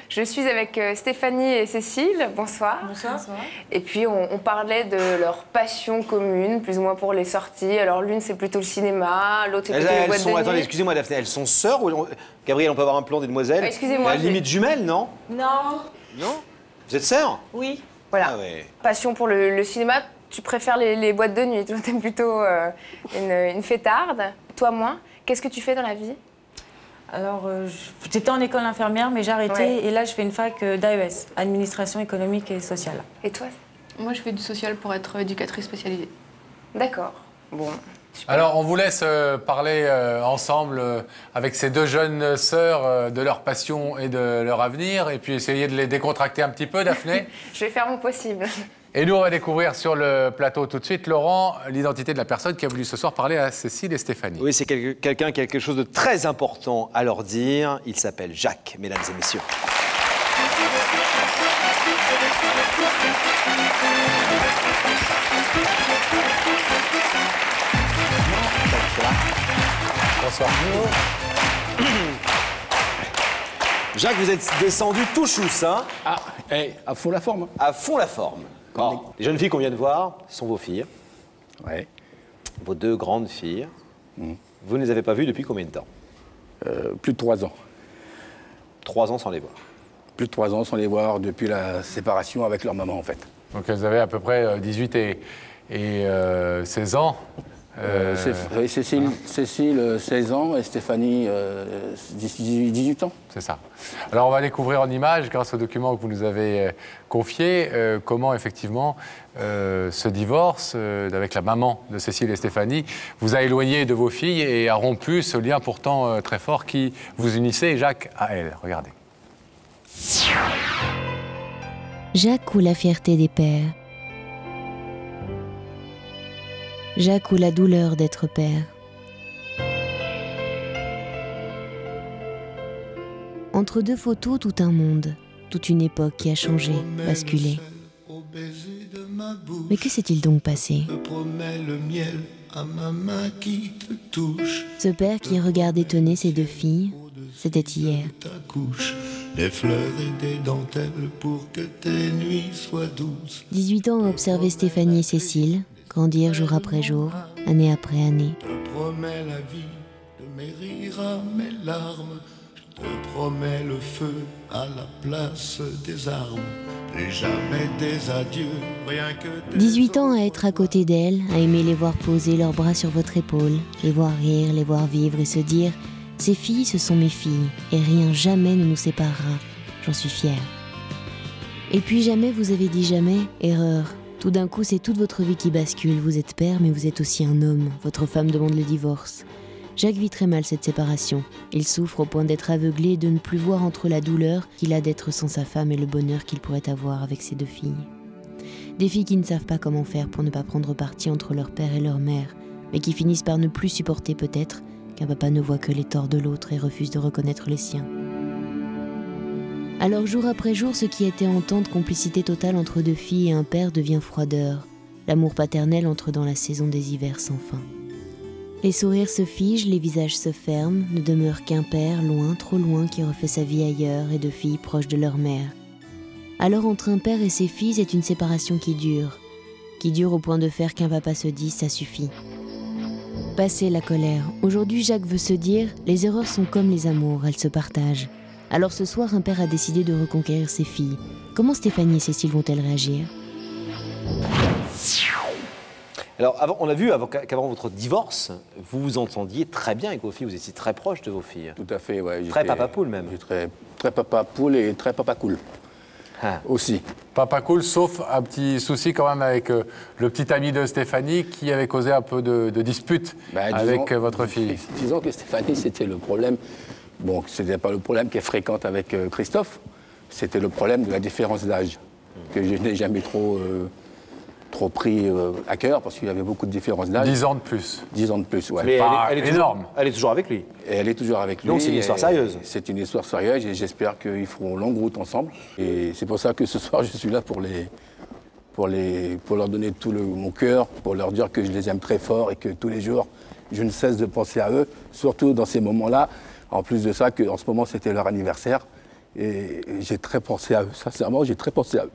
Je suis avec Stéphanie et Cécile. Bonsoir. Bonsoir. Et puis on parlait de leur passion commune, plus ou moins pour les sorties. Alors l'une c'est plutôt le cinéma, l'autre c'est plutôt les boîtes de nuit. Attendez, excusez-moi Daphné, elles sont sœurs ou... Gabriel, on peut avoir un plan des demoiselles? Excusez-moi. À la limite jumelles, non? Non. Non? Vous êtes sœurs? Oui. Voilà. Ah ouais. Passion pour le cinéma. Tu préfères les boîtes de nuit. Toi t'es plutôt une fêtarde. Toi moins. Qu'est-ce que tu fais dans la vie? Alors, j'étais en école infirmière, mais j'ai arrêté. Ouais. Et là, je fais une fac d'AES, Administration économique et sociale. Et toi? Moi, je fais du social pour être éducatrice spécialisée. D'accord. Bon. Super. Alors, on vous laisse parler ensemble avec ces deux jeunes sœurs de leur passion et de leur avenir, et puis essayer de les décontracter un petit peu, Daphné. Je vais faire mon possible. Et nous, on va découvrir sur le plateau tout de suite, Laurent, l'identité de la personne qui a voulu ce soir parler à Cécile et Stéphanie. Oui, c'est quelqu'un qui a quelque chose de très important à leur dire. Il s'appelle Jacques, mesdames et messieurs. Bonsoir. Jacques, vous êtes descendu tout chousse, hein? Ah, à fond la forme. À fond la forme. Bon. Les jeunes filles qu'on vient de voir sont vos filles. Ouais. Vos deux grandes filles. Vous ne les avez pas vues depuis combien de temps? Plus de 3 ans. 3 ans sans les voir. Plus de 3 ans sans les voir depuis la séparation avec leur maman, en fait. Donc, elles avaient à peu près 18 et 16 ans. Cécile, 16 ans, et Stéphanie, 18 ans. C'est ça. Alors, on va découvrir en images, grâce au document que vous nous avez confié, comment, effectivement, ce divorce avec la maman de Cécile et Stéphanie vous a éloigné de vos filles et a rompu ce lien pourtant très fort qui vous unissait, et Jacques, à elle. Regardez. Jacques ou la fierté des pères. Jacques ou la douleur d'être père. Entre deux photos, tout un monde, toute une époque qui a changé, basculé. Mais que s'est-il donc passé? Ce père qui regarde étonné ses deux filles, c'était hier. Des fleurs et des dentelles pour que tes nuits soient douces. 18 ans à observer Stéphanie et Cécile grandir jour après jour, année après année. Je te promets la vie de mes rires à mes larmes. Je te promets le feu à la place des armes. Et jamais des adieux, rien que des 18 ans à être à côté d'elles, à aimer les voir poser leurs bras sur votre épaule, les voir rire, les voir vivre et se dire « Ces filles, ce sont mes filles, et rien jamais ne nous séparera. J'en suis fière. » Et puis jamais vous avez dit jamais « Erreur ». Tout d'un coup, c'est toute votre vie qui bascule. Vous êtes père, mais vous êtes aussi un homme. Votre femme demande le divorce. Jacques vit très mal cette séparation. Il souffre au point d'être aveuglé et de ne plus voir entre la douleur qu'il a d'être sans sa femme et le bonheur qu'il pourrait avoir avec ses deux filles. Des filles qui ne savent pas comment faire pour ne pas prendre parti entre leur père et leur mère, mais qui finissent par ne plus supporter peut-être qu'un papa ne voit que les torts de l'autre et refuse de reconnaître les siens. Alors jour après jour, ce qui était entente, complicité totale entre deux filles et un père devient froideur. L'amour paternel entre dans la saison des hivers sans fin. Les sourires se figent, les visages se ferment, ne demeure qu'un père loin, trop loin, qui refait sa vie ailleurs et deux filles proches de leur mère. Alors entre un père et ses filles, c'est une séparation qui dure au point de faire qu'un papa se dise « ça suffit ». Passé la colère, aujourd'hui Jacques veut se dire « les erreurs sont comme les amours, elles se partagent ». Alors ce soir, un père a décidé de reconquérir ses filles. Comment Stéphanie et Cécile vont-elles réagir? Alors, on a vu qu'avant votre divorce, vous vous entendiez très bien avec vos filles, vous étiez très proche de vos filles. Tout à fait, ouais. Très papa poule même. Très papa poule et très papa cool. Ah. Aussi. Papa cool, sauf un petit souci quand même avec le petit ami de Stéphanie qui avait causé un peu de dispute avec votre fille. Disons que Stéphanie, c'était le problème. Bon, ce n'était pas le problème qu'elle fréquente avec Christophe, c'était le problème de la différence d'âge, que je n'ai jamais trop pris à cœur, parce qu'il y avait beaucoup de différences d'âge. 10 ans de plus. 10 ans de plus, ouais. Mais elle est énorme. Elle est toujours avec lui. Et elle est toujours avec lui. Donc c'est une histoire sérieuse. C'est une histoire sérieuse, et j'espère qu'ils feront longue route ensemble. Et c'est pour ça que ce soir, je suis là pour leur donner tout mon cœur, pour leur dire que je les aime très fort et que tous les jours, je ne cesse de penser à eux, surtout dans ces moments-là. En plus de ça, qu'en ce moment, c'était leur anniversaire Et j'ai très pensé à eux, sincèrement, j'ai très pensé à eux.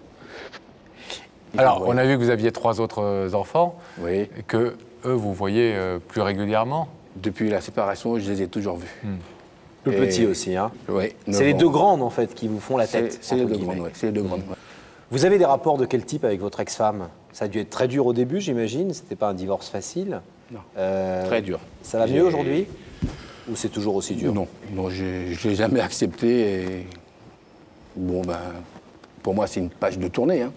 Alors, on a vu que vous aviez 3 autres enfants, Oui. et que eux, vous voyez plus régulièrement. Depuis la séparation, je les ai toujours vus. Le petit aussi, hein. Oui. C'est les 2 grandes, en fait, qui vous font la tête. C'est les entre 2 guillemets. grandes, oui. C'est les 2 grandes. Ouais. Vous avez des rapports de quel type avec votre ex-femme? Ça a dû être très dur au début, j'imagine. C'était pas un divorce facile. Non. Euh, Très dur. Ça va mieux aujourd'hui? Ou c'est toujours aussi dur? Non, je ne l'ai jamais accepté. Et... Bon, ben, pour moi, c'est une page de tournée. Hein.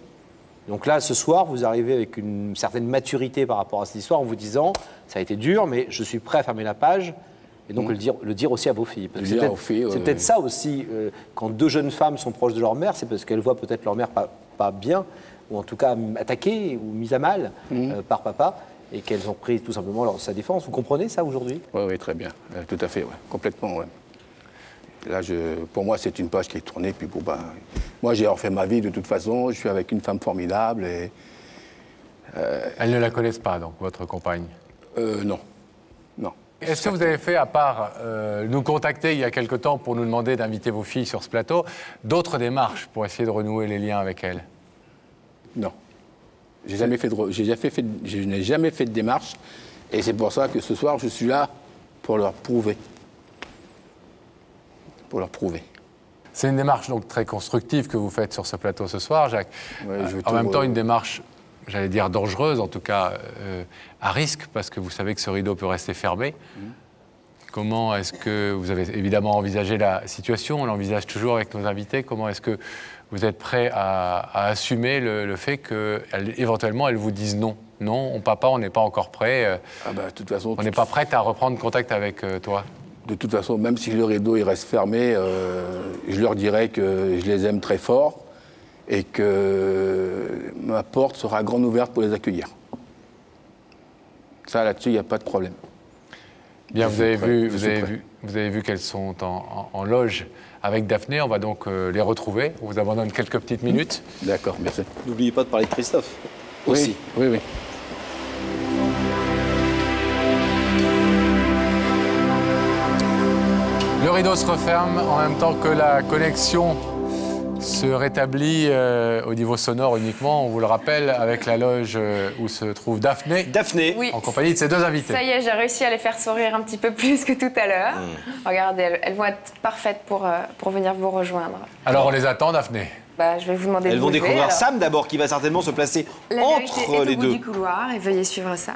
Donc là, ce soir, vous arrivez avec une certaine maturité par rapport à cette histoire en vous disant ça a été dur, mais je suis prêt à fermer la page. Et donc le dire aussi à vos filles. Parce que c'est peut-être ça aussi, quand 2 jeunes femmes sont proches de leur mère, c'est parce qu'elles voient peut-être leur mère pas bien, ou en tout cas attaquée ou mise à mal par papa, et qu'elles ont pris tout simplement sa défense. Vous comprenez ça aujourd'hui? Oui, très bien. Tout à fait, ouais. Complètement. Ouais. Là, pour moi, c'est une page qui est tournée. Puis, bon, ben, moi, j'ai refait ma vie de toute façon. Je suis avec une femme formidable. Et, Elles ne la connaissent pas, donc, votre compagne? Non. Non. Est-ce que vous avez fait, à part nous contacter il y a quelque temps pour nous demander d'inviter vos filles sur ce plateau, d'autres démarches pour essayer de renouer les liens avec elles? Non. Je n'ai jamais fait de démarche. Et c'est pour ça que ce soir, je suis là pour leur prouver. Pour leur prouver. C'est une démarche donc très constructive que vous faites sur ce plateau ce soir, Jacques. Ouais, en même temps, une démarche, j'allais dire dangereuse, en tout cas à risque, parce que vous savez que ce rideau peut rester fermé. Comment est-ce que vous avez évidemment envisagé la situation? On l'envisage toujours avec nos invités. Comment est-ce que vous êtes prêt à assumer le fait qu'éventuellement elles vous disent non? Non, papa, on n'est pas encore prêt. De toute façon, on n'est pas prête à reprendre contact avec toi. De toute façon, même si le rideau il reste fermé, je leur dirai que je les aime très fort et que ma porte sera grande ouverte pour les accueillir. Ça, là-dessus, il n'y a pas de problème. Bien, vous avez vu qu'elles sont en loge avec Daphné. On va donc les retrouver. On vous abandonne quelques petites minutes. D'accord, merci. N'oubliez pas de parler de Christophe. Oui, Aussi. oui. Le rideau se referme en même temps que la connexion se rétablit au niveau sonore uniquement, on vous le rappelle, avec la loge où se trouve Daphné. Daphné, oui. En compagnie de ses 2 invités. Ça y est, j'ai réussi à les faire sourire un petit peu plus que tout à l'heure. Regardez, elles vont être parfaites pour venir vous rejoindre. Alors on les attend, Daphné. Bah, je vais vous demander de elles vont vous lever, découvrir alors. Sam d'abord, qui va certainement se placer La vérité est entre au les bout 2. du couloir et veuillez suivre Sam.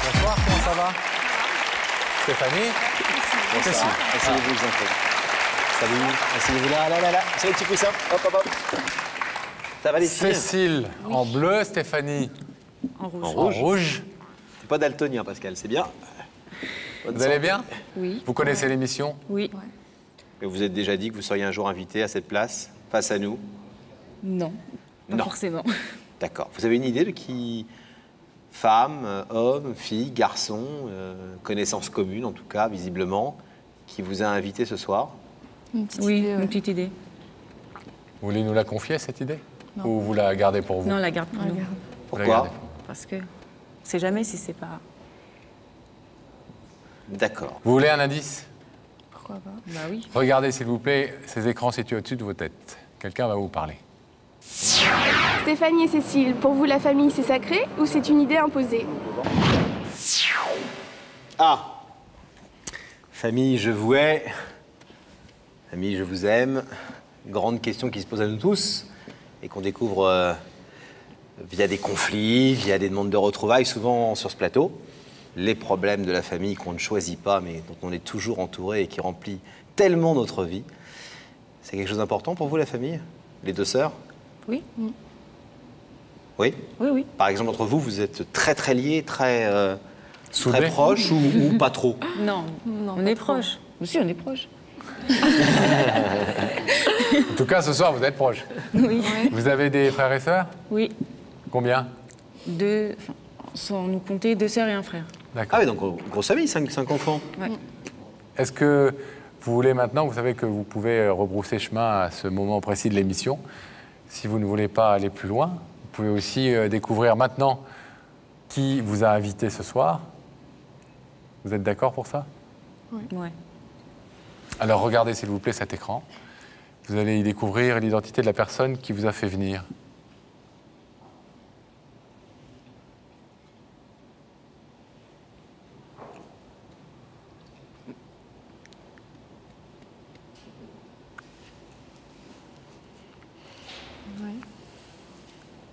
Bonsoir, comment ça va? Stéphanie? Bonsoir. Asseyez-vous, les enfants. Salut, asseyez-vous là. C'est le petit coussin. Hop. Ça va les filles? Cécile en bleu, Stéphanie En rouge. en rouge. T'es pas daltonien, Pascal, c'est bien. Vous allez bien? Oui. Vous connaissez l'émission? Oui. Et vous êtes déjà dit que vous seriez un jour invité à cette place, face à nous? Non. Pas Non. forcément. D'accord. Vous avez une idée de qui? Femme, homme, fille, garçon, connaissance commune en tout cas, visiblement, qui vous a invité ce soir? Une petite Oui, idée, ouais. une petite idée. Vous voulez nous la confier, cette idée? Non. Ou vous la gardez pour vous? Non, on la garde pour nous. Vous la Pourquoi? gardez. Parce que on sait jamais si c'est pas. D'accord. Vous voulez un indice? Pourquoi pas? Bah oui. Regardez, s'il vous plaît, ces écrans situés au-dessus de vos têtes. Quelqu'un va vous parler. Stéphanie et Cécile, pour vous la famille c'est sacré ou c'est une idée imposée? Ah! Famille, je vous hais. Famille, je vous aime. Grande question qui se pose à nous tous et qu'on découvre via des conflits, via des demandes de retrouvailles, souvent sur ce plateau. Les problèmes de la famille qu'on ne choisit pas, mais dont on est toujours entouré et qui remplit tellement notre vie. C'est quelque chose d'important pour vous, la famille? Les 2 sœurs? Oui. Oui? Oui. Par exemple, entre vous, vous êtes très liés, très Soudés? proches ou pas trop? Non, on est proches. Aussi, on est proches. En tout cas, ce soir, vous êtes proches. Oui. Vous avez des frères et sœurs? Oui. Combien? 2, sans nous compter, 2 sœurs et un frère. Ah oui, donc grosse famille, 5 enfants. Ouais. Est-ce que vous voulez maintenant, vous savez que vous pouvez rebrousser chemin à ce moment précis de l'émission. Si vous ne voulez pas aller plus loin, vous pouvez aussi découvrir maintenant qui vous a invité ce soir. Vous êtes d'accord pour ça? Ouais. Alors regardez s'il vous plaît cet écran. Vous allez y découvrir l'identité de la personne qui vous a fait venir.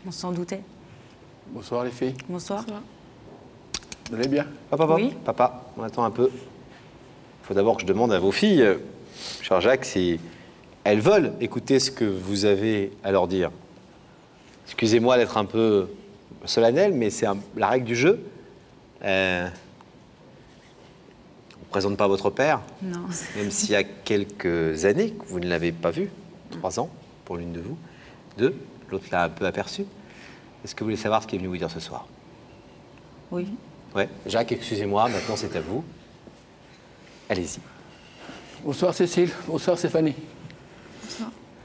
On s'en doutait. Bonsoir les filles. Bonsoir. Vous allez bien? Papa, Oui. papa, on attend un peu. Il faut d'abord que je demande à vos filles, cher Jacques, si elles veulent écouter ce que vous avez à leur dire. Excusez-moi d'être un peu solennel, mais c'est la règle du jeu. On ne présente pas votre père, Non. même s'il y a quelques années que vous ne l'avez pas vu, 3 ans pour l'une de vous, 2, l'autre l'a un peu aperçu. Est-ce que vous voulez savoir ce qu'il est venu vous dire ce soir? Oui. Ouais. Jacques, excusez-moi, maintenant c'est à vous. Allez-y. Bonsoir Cécile, bonsoir Stéphanie.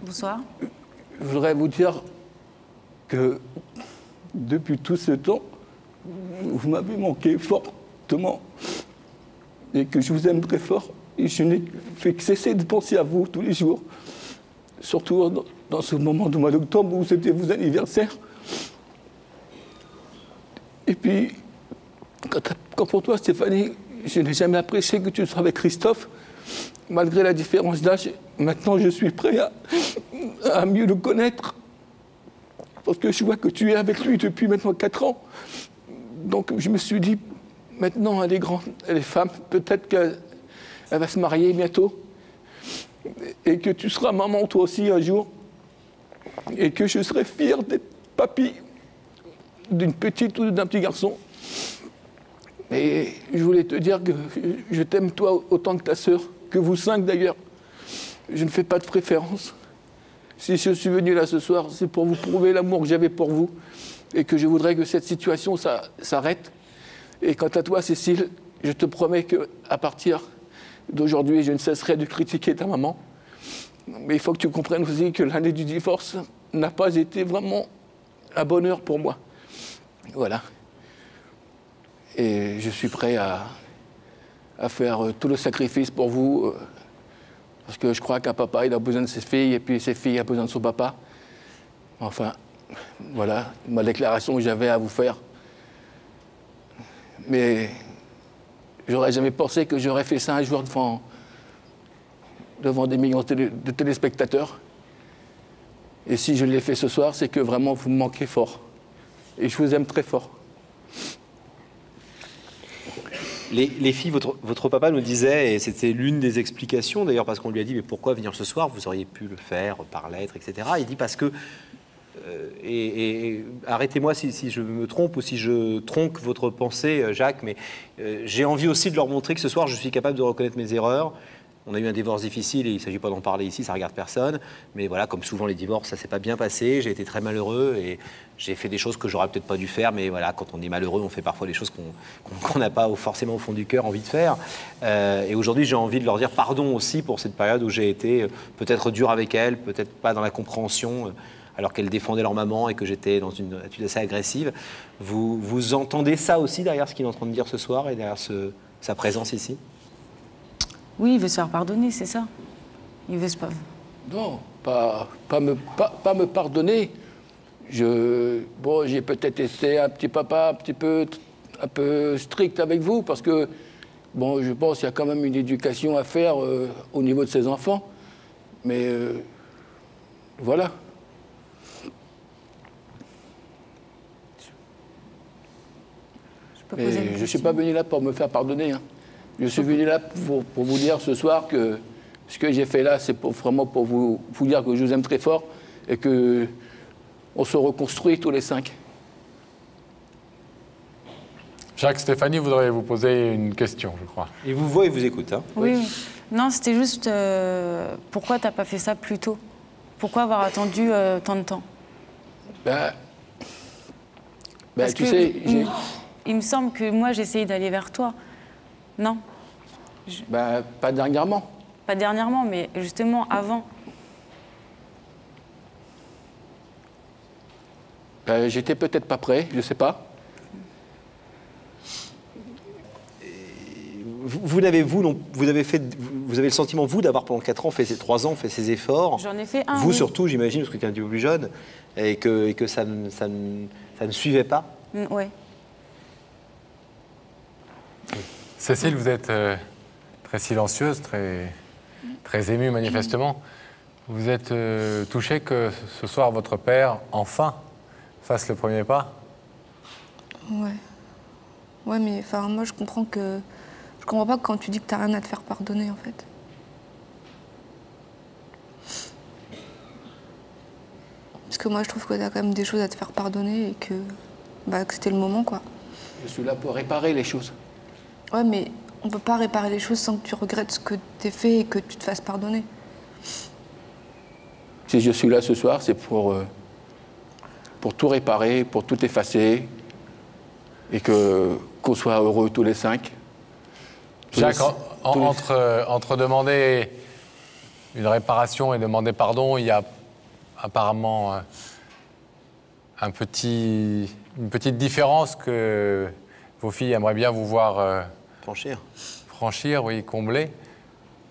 Bonsoir. Je voudrais vous dire que depuis tout ce temps, vous m'avez manqué fortement et que je vous aime très fort. Et je n'ai fait que cesser de penser à vous tous les jours, surtout dans ce moment du mois d'octobre où c'était vos anniversaires. Et puis, quand pour toi, Stéphanie, je n'ai jamais apprécié que tu sois avec Christophe, malgré la différence d'âge. Maintenant, je suis prêt à mieux le connaître, parce que je vois que tu es avec lui depuis maintenant 4 ans. Donc, je me suis dit, maintenant, elle est grande, elle est femme, peut-être qu'elle va se marier bientôt, et que tu seras maman toi aussi un jour, et que je serai fier d'être papy d'une petite ou d'un petit garçon. Et je voulais te dire que je t'aime toi autant que ta sœur, que vous 5 d'ailleurs. Je ne fais pas de préférence. Si je suis venu là ce soir, c'est pour vous prouver l'amour que j'avais pour vous et que je voudrais que cette situation s'arrête. Et quant à toi, Cécile, je te promets qu'à partir d'aujourd'hui, je ne cesserai de critiquer ta maman. Mais il faut que tu comprennes aussi que l'année du divorce n'a pas été vraiment un bonheur pour moi. Voilà. Et je suis prêt à faire tout le sacrifice pour vous, parce que je crois qu'un papa, il a besoin de ses filles, et puis ses filles ont besoin de son papa. Enfin, voilà ma déclaration que j'avais à vous faire. Mais j'aurais jamais pensé que j'aurais fait ça un jour devant des millions de téléspectateurs. Et si je l'ai fait ce soir, c'est que vraiment vous me manquez fort. Et je vous aime très fort. Les filles, votre papa nous disait, et c'était l'une des explications, d'ailleurs parce qu'on lui a dit, mais pourquoi venir ce soir? Vous auriez pu le faire par lettre, etc. Il dit parce que, et arrêtez-moi si je me trompe ou si je tronque votre pensée, Jacques, mais j'ai envie aussi de leur montrer que ce soir, je suis capable de reconnaître mes erreurs. On a eu un divorce difficile et il ne s'agit pas d'en parler ici, ça ne regarde personne. Mais voilà, comme souvent les divorces, ça ne s'est pas bien passé. J'ai été très malheureux et j'ai fait des choses que j'aurais peut-être pas dû faire. Mais voilà, quand on est malheureux, on fait parfois des choses qu'on n'a pas forcément au fond du cœur envie de faire. Et aujourd'hui, j'ai envie de leur dire pardon aussi pour cette période où j'ai été peut-être dur avec elles, peut-être pas dans la compréhension, alors qu'elles défendaient leur maman et que j'étais dans une attitude assez agressive. Vous entendez ça aussi derrière ce qu'il est en train de dire ce soir et derrière sa présence ici? Oui, il veut se faire pardonner, c'est ça. Il veut se pas. Non, pas me pardonner. J'ai peut-être été un petit papa un peu strict avec vous parce que, bon, je pense qu'il y a quand même une éducation à faire au niveau de ses enfants. Mais voilà. Je ne suis pas venu là pour me faire pardonner. Hein. Je suis venu là pour vous dire ce soir que ce que j'ai fait là, c'est vraiment pour vous dire que je vous aime très fort et qu'on se reconstruit tous les 5. Jacques, Stéphanie voudrait vous poser une question, je crois. Il vous voit et vous écoute. Hein. Oui. Non, c'était juste pourquoi tu n'as pas fait ça plus tôt? Pourquoi avoir attendu tant de temps? Tu sais, il me semble que moi, j'ai essayé d'aller vers toi. Non? Ben, pas dernièrement. Pas dernièrement, mais justement avant. Ben, j'étais peut-être pas prêt, je sais pas. Vous avez le sentiment, vous, d'avoir pendant 4 ans fait ces 3 ans, fait ces efforts. J'en ai fait un. Vous oui. surtout, j'imagine, parce que vous êtes un petit peu plus jeune, et que ça ne suivait pas. Oui. Cécile, vous êtes très silencieuse, très émue manifestement. Vous êtes touchée que ce soir votre père, enfin, fasse le premier pas? Ouais. Ouais, mais enfin, moi, je comprends pas quand tu dis que t'as rien à te faire pardonner, en fait. Parce que moi, je trouve que t'as quand même des choses à te faire pardonner et que c'était le moment, quoi. Je suis là pour réparer les choses. Ouais, mais on peut pas réparer les choses sans que tu regrettes ce que t'es fait et que tu te fasses pardonner. Si je suis là ce soir, c'est pour tout réparer, pour tout effacer, et qu'on soit heureux tous les 5. Jacques, entre demander une réparation et demander pardon, il y a apparemment une petite différence que vos filles aimeraient bien vous voir franchir, oui, combler,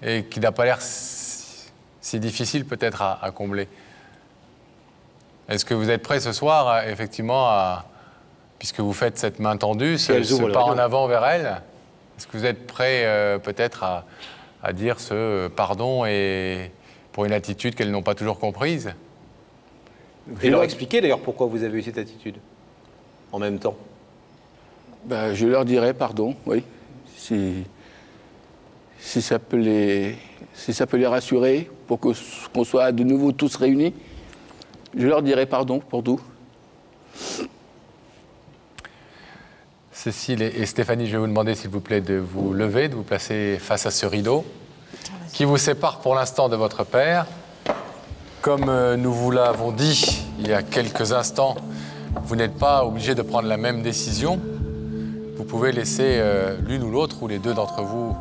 et qui n'a pas l'air si difficile peut-être à combler. Est-ce que vous êtes prêts ce soir, effectivement, puisque vous faites cette main tendue, ce pas en avant vers elle, est-ce que vous êtes prêts peut-être à dire ce pardon et pour une attitude qu'elles n'ont pas toujours comprise? Vous pouvez leur expliquer d'ailleurs pourquoi vous avez eu cette attitude, en même temps. Ben, je leur dirai pardon, oui. Si ça peut les rassurer, pour qu'on soit de nouveau tous réunis, je leur dirai pardon pour tout. Cécile et Stéphanie, je vais vous demander s'il vous plaît de vous lever, de vous placer face à ce rideau qui vous sépare pour l'instant de votre père. Comme nous vous l'avons dit il y a quelques instants, vous n'êtes pas obligé de prendre la même décision. Vous pouvez laisser l'une ou l'autre, ou les deux d'entre vous,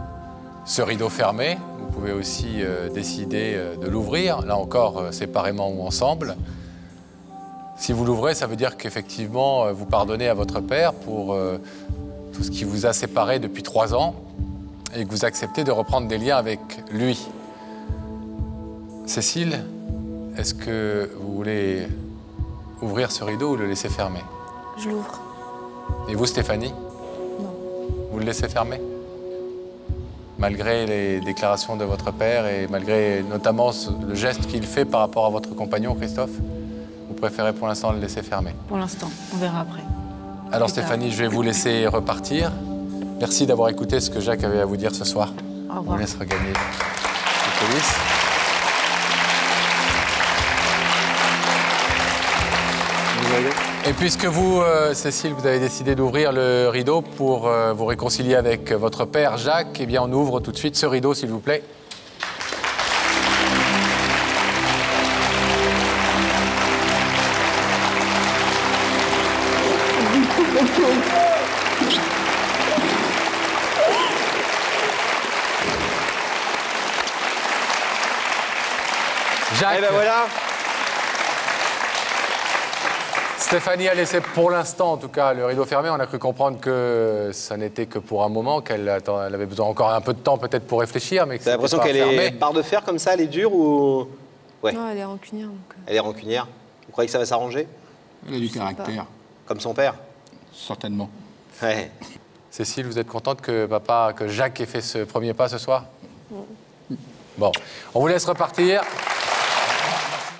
ce rideau fermé. Vous pouvez aussi décider de l'ouvrir, là encore séparément ou ensemble. Si vous l'ouvrez, ça veut dire qu'effectivement, vous pardonnez à votre père pour tout ce qui vous a séparé depuis 3 ans et que vous acceptez de reprendre des liens avec lui. Cécile, est-ce que vous voulez ouvrir ce rideau ou le laisser fermer? Je l'ouvre. Et vous, Stéphanie? Non. Vous le laissez fermer? Malgré les déclarations de votre père et malgré notamment le geste qu'il fait par rapport à votre compagnon, Christophe? Vous préférez pour l'instant le laisser fermer? Pour l'instant, on verra après. Alors Stéphanie, je vais vous laisser repartir. Merci d'avoir écouté ce que Jacques avait à vous dire ce soir. Au revoir. On vous laisse regagner les coulisses. Et puisque vous, Cécile, vous avez décidé d'ouvrir le rideau pour vous réconcilier avec votre père, Jacques, eh bien on ouvre tout de suite ce rideau, s'il vous plaît. Jacques, et ben voilà. Stéphanie a laissé pour l'instant, en tout cas, le rideau fermé. On a cru comprendre que ça n'était que pour un moment, qu'elle avait besoin encore un peu de temps peut-être pour réfléchir, mais que t'as l'impression qu'elle est barre de fer comme ça, elle est dure ou... Ouais. Non, elle est rancunière. Donc... Elle est rancunière. Vous croyez que ça va s'arranger? Elle a du caractère. Comme son père? Certainement. Ouais. Cécile, vous êtes contente que Jacques ait fait ce premier pas ce soir? Bon, on vous laisse repartir.